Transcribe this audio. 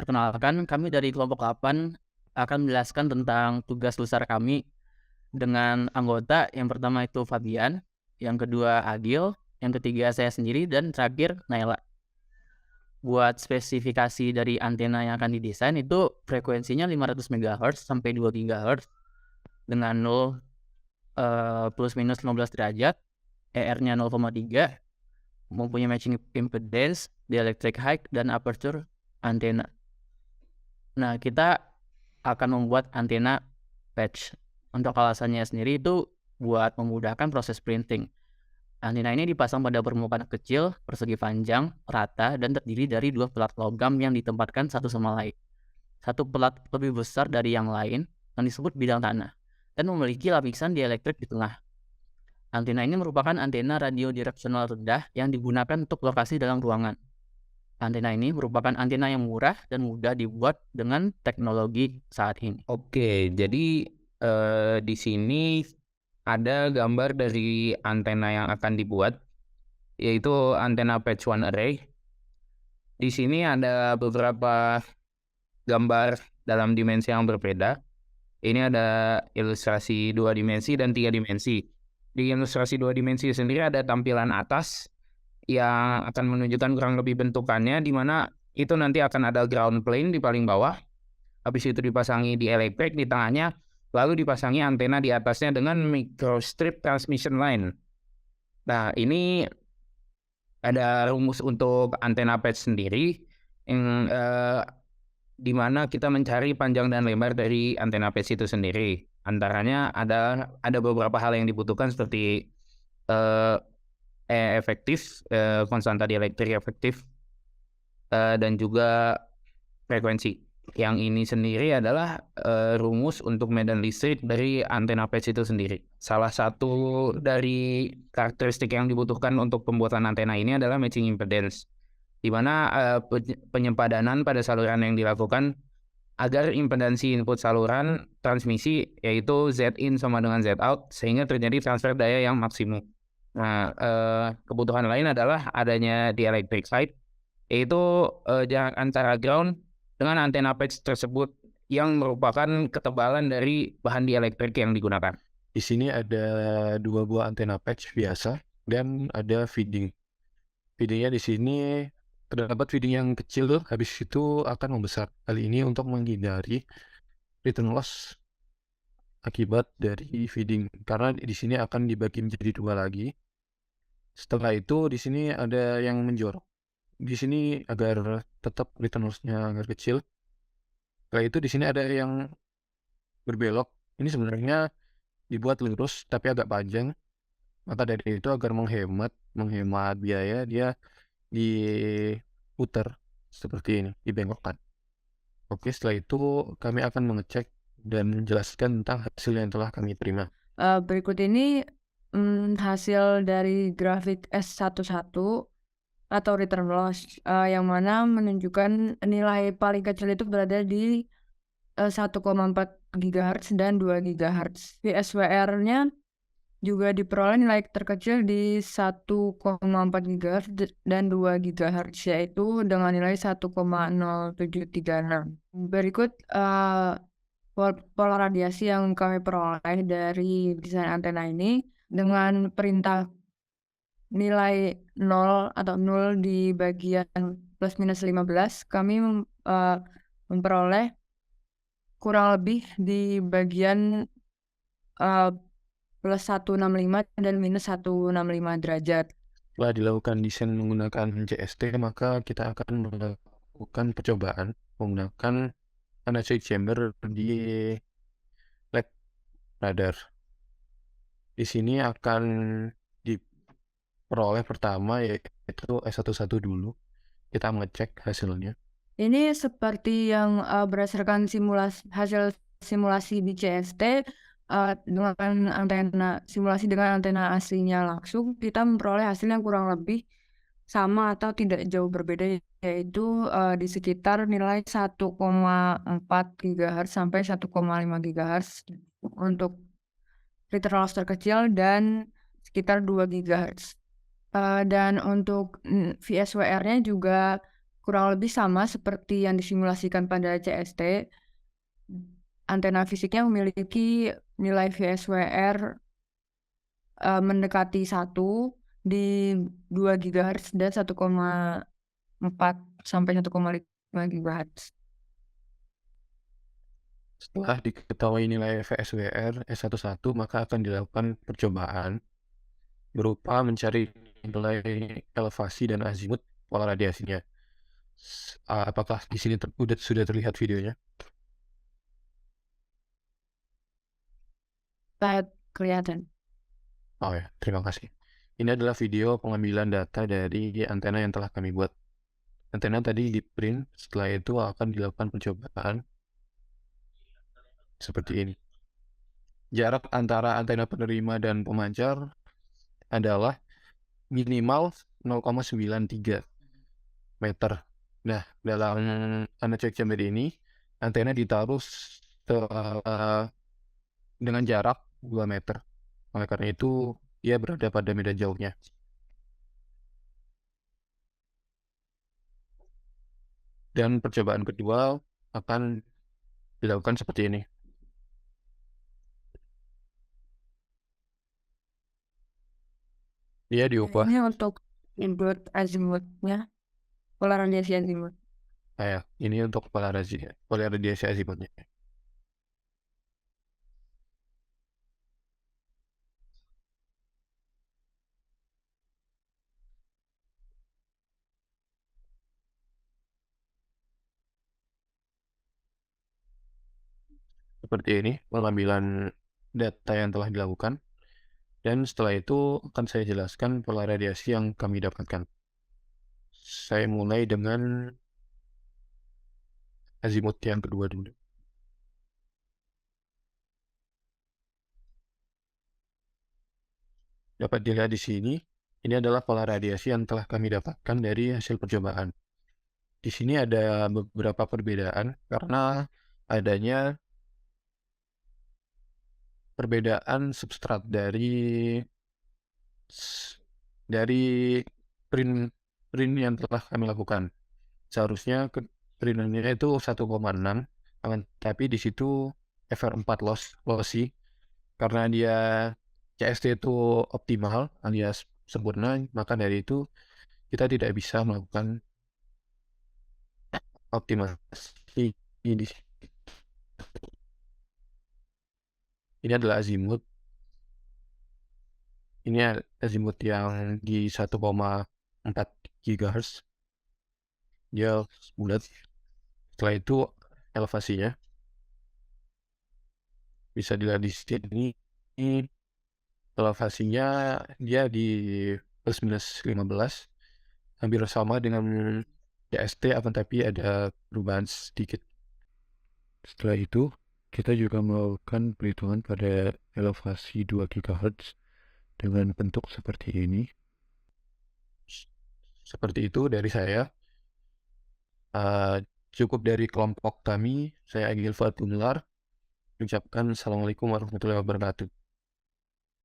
Perkenalkan, kami dari kelompok 8 akan menjelaskan tentang tugas besar kami dengan anggota. Yang pertama itu Fabian, yang kedua Agil, yang ketiga saya sendiri, dan terakhir Naila. Buat spesifikasi dari antena yang akan didesain itu frekuensinya 500 MHz sampai 2 GHz dengan 0 plus minus 15 derajat, ER-nya 0,3, mempunyai matching impedance, dielectric height, dan aperture antena. Nah, kita akan membuat antena patch. Untuk alasannya sendiri itu buat memudahkan proses printing. Antena ini dipasang pada permukaan kecil, persegi panjang, rata, dan terdiri dari dua pelat logam yang ditempatkan satu sama lain. Satu pelat lebih besar dari yang lain yang disebut bidang tanah dan memiliki lapisan dieelektrik di tengah. Antena ini merupakan antena radio direksional rendah yang digunakan untuk lokasi dalam ruangan. Antena ini merupakan antena yang murah dan mudah dibuat dengan teknologi saat ini. Oke, jadi di sini ada gambar dari antena yang akan dibuat, yaitu antena patch one array. Di sini ada beberapa gambar dalam dimensi yang berbeda. Ini ada ilustrasi 2 dimensi dan 3 dimensi. Di ilustrasi 2 dimensi sendiri ada tampilan atas yang akan menunjukkan kurang lebih bentukannya, di mana itu nanti akan ada ground plane di paling bawah. Habis itu dipasangi dielectric di tengahnya, lalu dipasangi antena di atasnya dengan microstrip transmission line. Nah, ini ada rumus untuk antena patch sendiri yang di mana kita mencari panjang dan lebar dari antena patch itu sendiri. Antaranya ada beberapa hal yang dibutuhkan seperti efektif, konstanta dielectric efektif, dan juga frekuensi. Yang ini sendiri adalah rumus untuk medan listrik dari antena patch itu sendiri. Salah satu dari karakteristik yang dibutuhkan untuk pembuatan antena ini adalah matching impedance, di mana penyempadanan pada saluran yang dilakukan agar impedansi input saluran transmisi yaitu Z-in sama dengan Z-out sehingga terjadi transfer daya yang maksimum. Nah, kebutuhan lain adalah adanya dielectric height, yaitu jarak antara ground dengan antena patch tersebut yang merupakan ketebalan dari bahan dielectric yang digunakan. Di sini ada 2 buah antena patch biasa dan ada feeding. Feedingnya di sini terdapat feeding yang kecil, habis itu akan membesar. Hal ini untuk menghindari return loss akibat dari feeding, karena di sini akan dibagi menjadi 2 lagi. Setelah itu di sini ada yang menjorok. Di sini agar tetap return loss-nya agar kecil. Setelah itu di sini ada yang berbelok. Ini sebenarnya dibuat lurus tapi agak panjang. Maka dari itu agar menghemat biaya, dia diputar seperti ini, dibengkokkan. Oke, setelah itu kami akan mengecek dan menjelaskan tentang hasil yang telah kami terima. Berikut ini hasil dari grafik S11 atau return loss, yang mana menunjukkan nilai paling kecil itu berada di 1,4 GHz dan 2 GHz. VSWR-nya juga diperoleh nilai terkecil di 1,4 GHz dan 2 GHz, yaitu dengan nilai 1,0736. Berikut pola radiasi yang kami peroleh dari desain antena ini dengan perintah nilai 0 atau 0 di bagian plus minus 15, kami memperoleh kurang lebih di bagian plus 165 dan minus 165 derajat. Setelah dilakukan desain menggunakan JST, maka kita akan melakukan percobaan menggunakan anechoic chamber di lab radar. Di sini akan diperoleh pertama yaitu S11 dulu. Kita mengecek hasilnya. Ini seperti yang berdasarkan hasil simulasi di JST dengan simulasi dengan antena aslinya langsung, kita memperoleh hasil yang kurang lebih sama atau tidak jauh berbeda, yaitu di sekitar nilai 1,4 GHz sampai 1,5 GHz untuk return loss terkecil dan sekitar 2 GHz. Dan untuk VSWR-nya juga kurang lebih sama seperti yang disimulasikan pada CST. Antena fisiknya memiliki nilai VSWR mendekati 1 di 2 GHz dan 1,4 sampai 1,5 GHz. Setelah diketahui nilai VSWR S11, maka akan dilakukan percobaan berupa mencari nilai elevasi dan azimut pola radiasinya. Apakah di sini sudah terlihat videonya? Kelihatan. Oh ya, terima kasih. Ini adalah video pengambilan data dari antena yang telah kami buat. Antena tadi di print, setelah itu akan dilakukan percobaan seperti ini. Jarak antara antena penerima dan pemancar adalah minimal 0,93 meter. Nah, dalam anechoic chamber ini, antena ditaruh dengan jarak 2 meter. Oleh karena itu, ia berada pada medan jauhnya. Dan percobaan kedua akan dilakukan seperti ini. Dia diubah. Ini untuk input azimutnya, pola radiasi azimut. Ya, ini untuk pola radiasi azimutnya. Seperti ini pengambilan data yang telah dilakukan, dan setelah itu akan saya jelaskan pola radiasi yang kami dapatkan. Saya mulai dengan azimut yang kedua dulu. Dapat dilihat di sini, ini adalah pola radiasi yang telah kami dapatkan dari hasil percobaan. Di sini ada beberapa perbedaan karena adanya perbedaan substrat dari print yang telah kami lakukan. Seharusnya printnya itu 1,6, tapi di situ FR4 lossy karena dia CST itu optimal alias sempurna, maka dari itu kita tidak bisa melakukan optimasi ini. Ini adalah azimut. Ini azimut yang di 1,4 GHz. Dia bulat. Setelah itu elevasinya bisa dilihat di sini. Elevasinya dia di plus minus 15, hampir sama dengan CST, tapi ada perubahan sedikit. Setelah itu kita juga melakukan perhitungan pada elevasi 2 GHz dengan bentuk seperti ini. Seperti itu dari saya. Cukup dari kelompok kami. Saya Agil Fatular. Ucapkan Assalamualaikum warahmatullahi wabarakatuh.